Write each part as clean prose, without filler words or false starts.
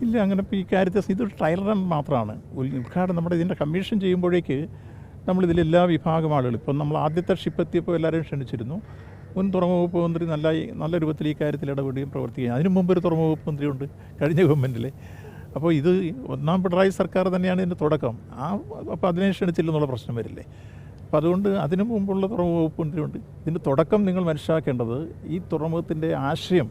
ഇല്ല, അങ്ങനെ ഇപ്പോൾ ഈ കാര്യത്തിൽ ഇതൊരു ട്രയൽ റൺ മാത്രമാണ്. ഉദ്ഘാടനം നമ്മുടെ ഇതിൻ്റെ കമ്മീഷൻ ചെയ്യുമ്പോഴേക്ക് നമ്മളിതിലെല്ലാ വിഭാഗം ആളുകൾ, ഇപ്പം നമ്മൾ ആദ്യത്തെ ഷിപ്പ് എത്തിയപ്പോൾ എല്ലാവരെയും ക്ഷണിച്ചിരുന്നു. മുൻ തുറമുഖ വകുപ്പ് മന്ത്രി നല്ല രൂപത്തിൽ ഈ കാര്യത്തിൽ ഇടപെടുകയും പ്രവർത്തിക്കുകയും, അതിനു മുമ്പ് ഒരു തുറമുഖ വകുപ്പ് മന്ത്രിയുണ്ട് കഴിഞ്ഞ ഗവൺമെൻറ്റിൽ. അപ്പോൾ ഇത് ഒന്നാം പിണറായി സർക്കാർ തന്നെയാണ് ഇതിൻ്റെ തുടക്കം. അപ്പോൾ അതിനെ ക്ഷണിച്ചില്ലെന്നുള്ള പ്രശ്നം വരില്ലേ? അപ്പോൾ അതുകൊണ്ട് അതിനു മുമ്പുള്ള തുറമുഖ വകുപ്പ് മന്ത്രിയുണ്ട്. ഇതിൻ്റെ തുടക്കം നിങ്ങൾ മനസ്സിലാക്കേണ്ടത്, ഈ തുറമുഖത്തിൻ്റെ ആശയം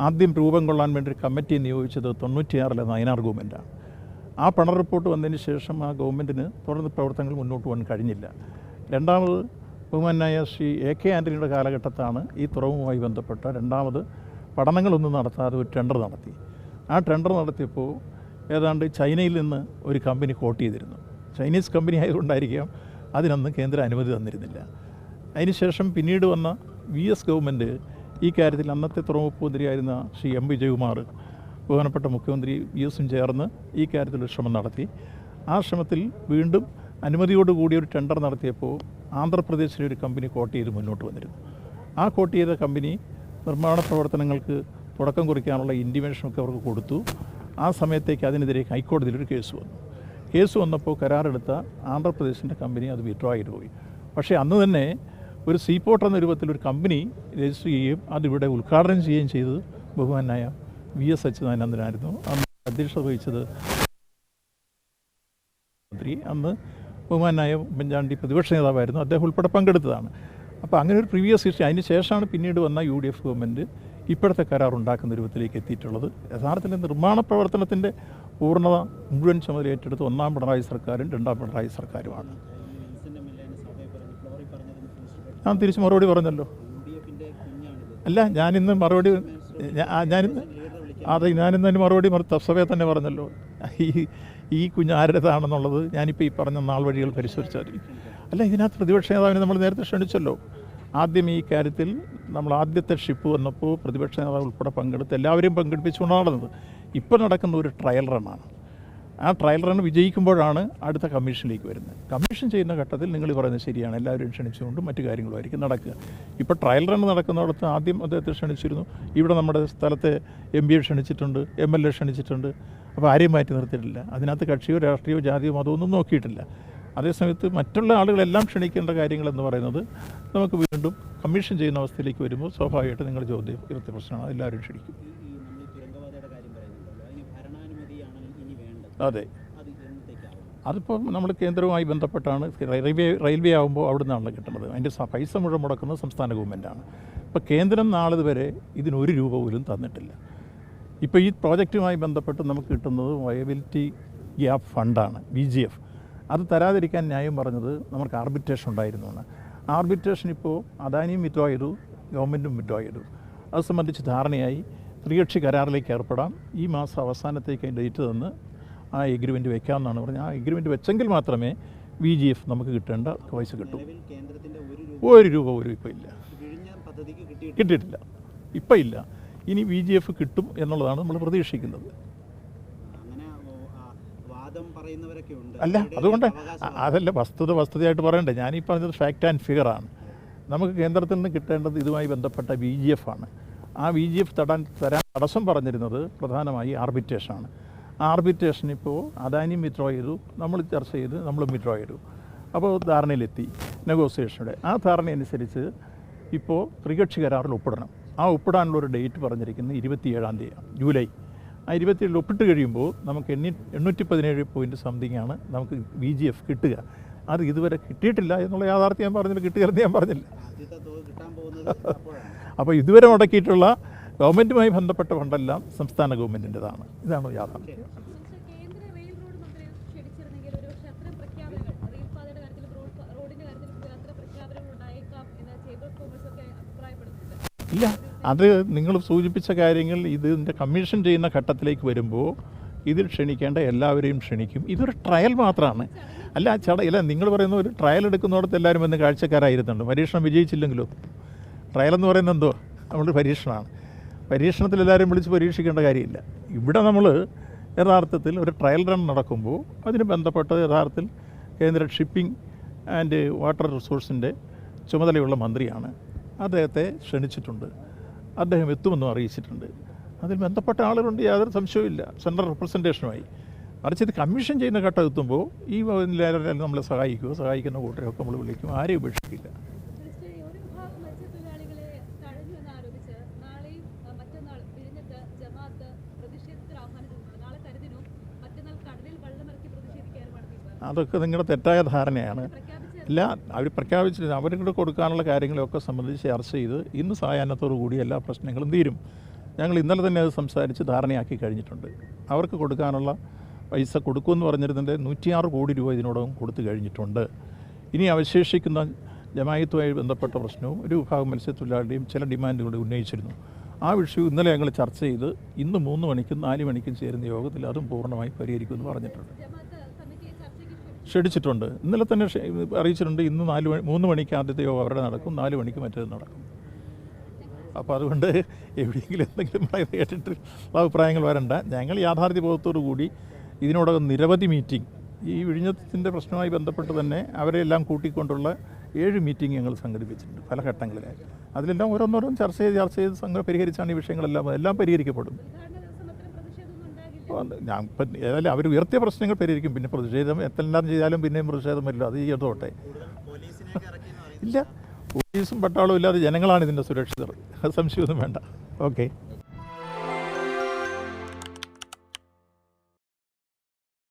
ആദ്യം രൂപം കൊള്ളാൻ വേണ്ടി ഒരു കമ്മിറ്റിയെ നിയോഗിച്ചത് 96-ലെ നയനാർ ഗവൺമെൻറ്റാണ്. ആ പഠന റിപ്പോർട്ട് വന്നതിന് ശേഷം ആ ഗവൺമെൻറ്റിന് തുടർന്ന് പ്രവർത്തനങ്ങൾ മുന്നോട്ട് പോകാൻ കഴിഞ്ഞില്ല. രണ്ടാമത് ബഹുമാനായ ശ്രീ AK ആൻ്റണിയുടെ കാലഘട്ടത്താണ് ഈ തുറമുഖവുമായി ബന്ധപ്പെട്ട രണ്ടാമത് പഠനങ്ങളൊന്നും നടത്താതെ ഒരു ടെൻഡർ നടത്തി. ആ ടെൻഡർ നടത്തിയപ്പോൾ ഏതാണ്ട് ചൈനയിൽ നിന്ന് ഒരു കമ്പനി കോട്ട് ചെയ്തിരുന്നു. ചൈനീസ് കമ്പനി ആയതുകൊണ്ടായിരിക്കാം അതിനന്ന് കേന്ദ്ര അനുമതി തന്നിരുന്നില്ല. അതിനുശേഷം പിന്നീട് വന്ന VS ഗവൺമെൻറ് ഈ കാര്യത്തിൽ അന്നത്തെ തുറമുഖ മന്ത്രിയായിരുന്ന ശ്രീ M വിജയകുമാർ, ബഹുമാനപ്പെട്ട മുഖ്യമന്ത്രി VSും ചേർന്ന് ഈ കാര്യത്തിലൊരു ശ്രമം നടത്തി. ആ ശ്രമത്തിൽ വീണ്ടും അനുമതിയോടുകൂടി ഒരു ടെൻഡർ നടത്തിയപ്പോൾ ആന്ധ്രാപ്രദേശിലെ ഒരു കമ്പനി കോട്ട് ചെയ്ത് മുന്നോട്ട് വന്നിരുന്നു. ആ കോട്ട് ചെയ്ത കമ്പനി നിർമ്മാണ പ്രവർത്തനങ്ങൾക്ക് തുടക്കം കുറിക്കാനുള്ള ഇൻറ്റിമേഷനൊക്കെ അവർക്ക് കൊടുത്തു. ആ സമയത്തേക്ക് അതിനെതിരെ ഹൈക്കോടതിയിലൊരു കേസ് വന്നു. കേസ് വന്നപ്പോൾ കരാറെടുത്ത ആന്ധ്രാപ്രദേശിൻ്റെ കമ്പനി അത് വിഡ്രോ ചെയ്ത് പോയി. പക്ഷേ അന്ന് തന്നെ ഒരു സീപോർട്ട് എന്ന രൂപത്തിൽ ഒരു കമ്പനി രജിസ്റ്റർ ചെയ്യുകയും അതിവിടെ ഉദ്ഘാടനം ചെയ്യുകയും ചെയ്തത് ബഹുമാനായ VS അച്യുതാനന്ദനായിരുന്നു. അന്ന് അധ്യക്ഷത വഹിച്ചത് മന്ത്രി, അന്ന് ബഹുമാനായ ഉമ്മൻചാണ്ടി പ്രതിപക്ഷ നേതാവായിരുന്നു, അദ്ദേഹം ഉൾപ്പെടെ പങ്കെടുത്തതാണ്. അപ്പോൾ അങ്ങനെ ഒരു പ്രീവിയസ് ഹിസ്റ്ററി. അതിന് ശേഷമാണ് പിന്നീട് വന്ന UDF ഗവൺമെൻറ് ഇപ്പോഴത്തെ കരാർ ഉണ്ടാക്കുന്ന രൂപത്തിലേക്ക് എത്തിയിട്ടുള്ളത്. യഥാർത്ഥത്തിൽ നിർമ്മാണ പ്രവർത്തനത്തിൻ്റെ പൂർണ്ണത മുഴുവൻ ചുമതല ഏറ്റെടുത്ത് ഒന്നാം പിണറായി സർക്കാരും രണ്ടാം പിണറായി സർക്കാരുമാണ്. ഞാൻ തിരിച്ച് മറുപടി പറഞ്ഞല്ലോ. അല്ല, ഞാനിന്ന് മറുപടി ഞാനിന്ന് അതിന് മറുപടി തത്സമയം തന്നെ പറഞ്ഞല്ലോ. ഈ കുഞ്ഞ് ആരുടേതാണെന്നുള്ളത് ഞാനിപ്പോൾ ഈ പറഞ്ഞ നാൾ വഴികൾ പരിശോധിച്ചാൽ. അല്ല, ഇതിനകത്ത് പ്രതിപക്ഷ നേതാവിനെ നമ്മൾ നേരത്തെ ക്ഷണിച്ചല്ലോ. ആദ്യം ഈ കാര്യത്തിൽ നമ്മൾ ആദ്യത്തെ ഷിപ്പ് വന്നപ്പോൾ പ്രതിപക്ഷ നേതാവ് ഉൾപ്പെടെ പങ്കെടുത്ത് എല്ലാവരെയും പങ്കെടുപ്പിച്ചുകൊണ്ടാണ് നടന്നത്. ഇപ്പോൾ നടക്കുന്ന ഒരു ട്രയൽ റണ്ണാണ്. ആ ട്രയൽ റൺ വിജയിക്കുമ്പോഴാണ് അടുത്ത കമ്മീഷനിലേക്ക് വരുന്നത്. കമ്മീഷൻ ചെയ്യുന്ന ഘട്ടത്തിൽ നിങ്ങൾ പറയുന്നത് ശരിയാണ്, എല്ലാവരും ക്ഷണിച്ചുകൊണ്ടും മറ്റു കാര്യങ്ങളുമായിരിക്കും നടക്കുക. ഇപ്പോൾ ട്രയൽ റൺ നടക്കുന്നിടത്ത് ആദ്യം അദ്ദേഹത്തെ ക്ഷണിച്ചിരുന്നു. ഇവിടെ നമ്മുടെ സ്ഥലത്തെ MP ക്ഷണിച്ചിട്ടുണ്ട്, MLA ക്ഷണിച്ചിട്ടുണ്ട്. അപ്പോൾ ആരെയും മാറ്റി നിർത്തിയിട്ടില്ല. അതിനകത്ത് കക്ഷിയോ രാഷ്ട്രീയമോ ജാതിയോ മതമൊന്നും നോക്കിയിട്ടില്ല. അതേസമയത്ത് മറ്റുള്ള ആളുകളെല്ലാം ക്ഷണിക്കേണ്ട കാര്യങ്ങളെന്ന് പറയുന്നത് നമുക്ക് വീണ്ടും കമ്മീഷൻ ചെയ്യുന്ന അവസ്ഥയിലേക്ക് വരുമ്പോൾ സ്വാഭാവികമായിട്ട് നിങ്ങൾ ചോദ്യം ഇവിടുത്തെ പ്രശ്നമാണ്, എല്ലാവരും ക്ഷണിക്കും. അതെ, അതിപ്പോൾ നമ്മൾ കേന്ദ്രവുമായി ബന്ധപ്പെട്ടാണ്. റെയിൽവേ ആകുമ്പോൾ അവിടെ നിന്നാണല്ലോ കിട്ടുന്നത്. അതിൻ്റെ പൈസ മുഴുവൻ മുടക്കുന്നത് സംസ്ഥാന ഗവൺമെൻറ്റാണ്. ഇപ്പോൾ കേന്ദ്രം നാളിതുവരെ ഇതിന് ഒരു രൂപ പോലും തന്നിട്ടില്ല. ഇപ്പോൾ ഈ പ്രോജക്റ്റുമായി ബന്ധപ്പെട്ട് നമുക്ക് കിട്ടുന്നത് വയബിലിറ്റി ഗ്യാപ്പ് ഫണ്ടാണ്, VGF. അത് തരാതിരിക്കാൻ ന്യായം പറഞ്ഞത് നമുക്ക് ആർബിട്രേഷൻ ഉണ്ടായിരുന്നുവെന്ന്. ആർബിട്രേഷൻ ഇപ്പോൾ അദാനിയും വിഡ്രോ ചെയ്തു, ഗവൺമെൻറ്റും വിഡ്രോ ചെയ്തു. അത് സംബന്ധിച്ച് ധാരണയായി ത്രികക്ഷി കരാറിലേക്ക് ഏർപ്പെടാം. ഈ മാസം അവസാനത്തേക്ക് ഡേറ്റ് തന്ന് ആ എഗ്രിമെൻറ്റ് വെക്കാമെന്നാണ് പറഞ്ഞത്. ആ എഗ്രിമെൻറ്റ് വെച്ചെങ്കിൽ മാത്രമേ VGF നമുക്ക് കിട്ടേണ്ട പൈസ കിട്ടൂ. ഒരു രൂപ പോലും ഇപ്പോൾ ഇല്ല, കിട്ടിയിട്ടില്ല, ഇപ്പം ഇല്ല. ഇനി VGF കിട്ടും എന്നുള്ളതാണ് നമ്മൾ പ്രതീക്ഷിക്കുന്നത്. അല്ല, അതുകൊണ്ട് അതല്ല വസ്തുതയായിട്ട് പറയണ്ടേ. ഞാനീ പറഞ്ഞത് ഫാക്റ്റ് ആൻഡ് ഫിഗറാണ്. നമുക്ക് കേന്ദ്രത്തിൽ നിന്ന് കിട്ടേണ്ടത് ഇതുമായി ബന്ധപ്പെട്ട VGF ആണ്. ആ VGF തരാൻ തടസ്സം പറഞ്ഞിരുന്നത് പ്രധാനമായി ആർബിട്രേഷനാണ്. ആർബിട്രേഷൻ ഇപ്പോൾ അദാനിയും വിഡ്രോ ചെയ്തു, നമ്മൾ ചർച്ച ചെയ്ത് നമ്മളും വിഡ്രോ ചെയ്തു. അപ്പോൾ ധാരണയിലെത്തി നെഗോസിയേഷനുടെ. ആ ധാരണയനുസരിച്ച് ഇപ്പോൾ ത്രികക്ഷി കരാറിൽ ഒപ്പിടണം. ആ ഒപ്പിടാനുള്ളൊരു ഡേറ്റ് പറഞ്ഞിരിക്കുന്നത് 27-ാം തീയതി ജൂലൈ. ആ 27 ഒപ്പിട്ട് കഴിയുമ്പോൾ നമുക്ക് 817 പോയിൻറ്റ് സംതിങ് ആണ് നമുക്ക് VGF കിട്ടുക. അത് ഇതുവരെ കിട്ടിയിട്ടില്ല എന്നുള്ള യാഥാർത്ഥ്യം ഞാൻ പറഞ്ഞില്ല, കിട്ടുകയെന്ന് ഞാൻ പറഞ്ഞില്ല. അപ്പോൾ ഇതുവരെ മുടക്കിയിട്ടുള്ള ഗവൺമെൻറ്റുമായി ബന്ധപ്പെട്ട ഫണ്ടെല്ലാം സംസ്ഥാന ഗവൺമെൻറ്റിൻ്റെതാണ്. ഇതാണ് യാഥാർത്ഥ്യം. ഇല്ല, അത് നിങ്ങൾ സൂചിപ്പിച്ച കാര്യങ്ങൾ ഇതിൻ്റെ കമ്മീഷൻ ചെയ്യുന്ന ഘട്ടത്തിലേക്ക് വരുമ്പോൾ ഇതിൽ ക്ഷണിക്കേണ്ട എല്ലാവരെയും ക്ഷണിക്കും. ഇതൊരു ട്രയൽ മാത്രമാണ്. അല്ല നിങ്ങൾ പറയുന്ന ഒരു ട്രയൽ എടുക്കുന്നിടത്ത് എല്ലാവരും വന്ന് കാഴ്ചക്കാരായിരുന്നുണ്ട്. പരീക്ഷണം വിജയിച്ചില്ലെങ്കിലോ? ട്രയൽ എന്ന് പറയുന്നത് എന്തോ നമ്മളൊരു പരീക്ഷണമാണ്. പരീക്ഷണത്തിൽ എല്ലാവരും വിളിച്ച് പരീക്ഷിക്കേണ്ട കാര്യമില്ല. ഇവിടെ നമ്മൾ യഥാർത്ഥത്തിൽ ഒരു ട്രയൽ റൺ നടക്കുമ്പോൾ അതിന് ബന്ധപ്പെട്ട യഥാർത്ഥത്തിൽ കേന്ദ്ര ഷിപ്പിംഗ് ആൻഡ് വാട്ടർ റിസോഴ്സിൻ്റെ ചുമതലയുള്ള മന്ത്രിയാണ്. അദ്ദേഹത്തെ ക്ഷണിച്ചിട്ടുണ്ട്, അദ്ദേഹം എത്തുമെന്നും അറിയിച്ചിട്ടുണ്ട്. അതിൽ ബന്ധപ്പെട്ട ആളുകളുണ്ട്, യാതൊരു സംശയവുമില്ല, സെൻട്രൽ റെപ്രസെൻറ്റേഷനുമായി. മറിച്ച് ഇത് കമ്മീഷൻ ചെയ്യുന്ന ഘട്ടം എത്തുമ്പോൾ ഈ എല്ലാവരും നമ്മളെ സഹായിക്കുന്ന കൂട്ടരെയൊക്കെ നമ്മൾ വിളിക്കും, ആരെയും ഉപേക്ഷിക്കില്ല. അതൊക്കെ നിങ്ങളുടെ തെറ്റായ ധാരണയാണ്. ഇല്ല, അവർ പ്രഖ്യാപിച്ചില്ല. അവർക്ക് കൊടുക്കാനുള്ള കാര്യങ്ങളെയൊക്കെ സംബന്ധിച്ച് ചർച്ച ചെയ്ത് ഇന്ന് സായാഹ്നത്തോടു കൂടി എല്ലാ പ്രശ്നങ്ങളും തീരും. ഞങ്ങൾ ഇന്നലെ തന്നെ അത് സംസാരിച്ച് ധാരണയാക്കി കഴിഞ്ഞിട്ടുണ്ട്. അവർക്ക് കൊടുക്കാനുള്ള പൈസ കൊടുക്കുമെന്ന് പറഞ്ഞിരുന്നതിൻ്റെ 106 കോടി രൂപ ഇതിനോടകം കൊടുത്തു കഴിഞ്ഞിട്ടുണ്ട്. ഇനി അവശേഷിക്കുന്ന ജമായത്തുമായി ബന്ധപ്പെട്ട പ്രശ്നവും ഒരു വിഭാഗം മത്സ്യത്തൊഴിലാളിയുടെയും ചില ഡിമാൻഡുകൾ ഉന്നയിച്ചിരുന്നു. ആ വിഷയം ഇന്നലെ ഞങ്ങൾ ചർച്ച ചെയ്ത് ഇന്ന് 3 മണിക്കും 4 മണിക്കും ചേരുന്ന യോഗത്തിൽ അതും പൂർണ്ണമായി പരിഹരിക്കുമെന്ന് പറഞ്ഞിട്ടുണ്ട്, ക്ഷണിച്ചിട്ടുണ്ട്. ഇന്നലെ തന്നെ അറിയിച്ചിട്ടുണ്ട്. ഇന്ന് 3 മണിക്ക് ആദ്യത്തെ യോഗം അവരുടെ നടക്കും, 4 മണിക്ക് മറ്റേത് നടക്കും. അപ്പോൾ അതുകൊണ്ട് എവിടെയെങ്കിലും എന്തെങ്കിലും പറയുന്നത് കേട്ടിട്ട് അഭിപ്രായങ്ങൾ വരണ്ട. ഞങ്ങൾ യാഥാർത്ഥ്യബോധത്തോടു കൂടി ഇതിനോടകം നിരവധി മീറ്റിംഗ്, ഈ വിഴിഞ്ഞത്തിൻ്റെ പ്രശ്നവുമായി ബന്ധപ്പെട്ട് തന്നെ അവരെല്ലാം കൂട്ടിക്കൊണ്ടുള്ള 7 മീറ്റിംഗ് ഞങ്ങൾ സംഘടിപ്പിച്ചിട്ടുണ്ട് പല ഘട്ടങ്ങളിലായി. അതിലെല്ലാം ഓരോന്നോരോന്നും ചർച്ച ചെയ്ത് പരിഹരിച്ചാണ് ഈ വിഷയങ്ങളെല്ലാം പരിഹരിക്കപ്പെടും. ഞാൻ ഇപ്പം ഏതായാലും അവർ ഉയർത്തിയ പ്രശ്നങ്ങൾ പരിഹരിക്കും. പിന്നെ പ്രതിഷേധം എത്രയെല്ലാം ചെയ്താലും പിന്നെയും പ്രതിഷേധം വരില്ല, അത് ചെയ്തോട്ടെ. ഇല്ല, പോലീസും പട്ടാളവും ഇല്ലാതെ ജനങ്ങളാണ് ഇതിൻ്റെ സുരക്ഷിതർ, അത് സംശയമൊന്നും വേണ്ട. ഓക്കെ.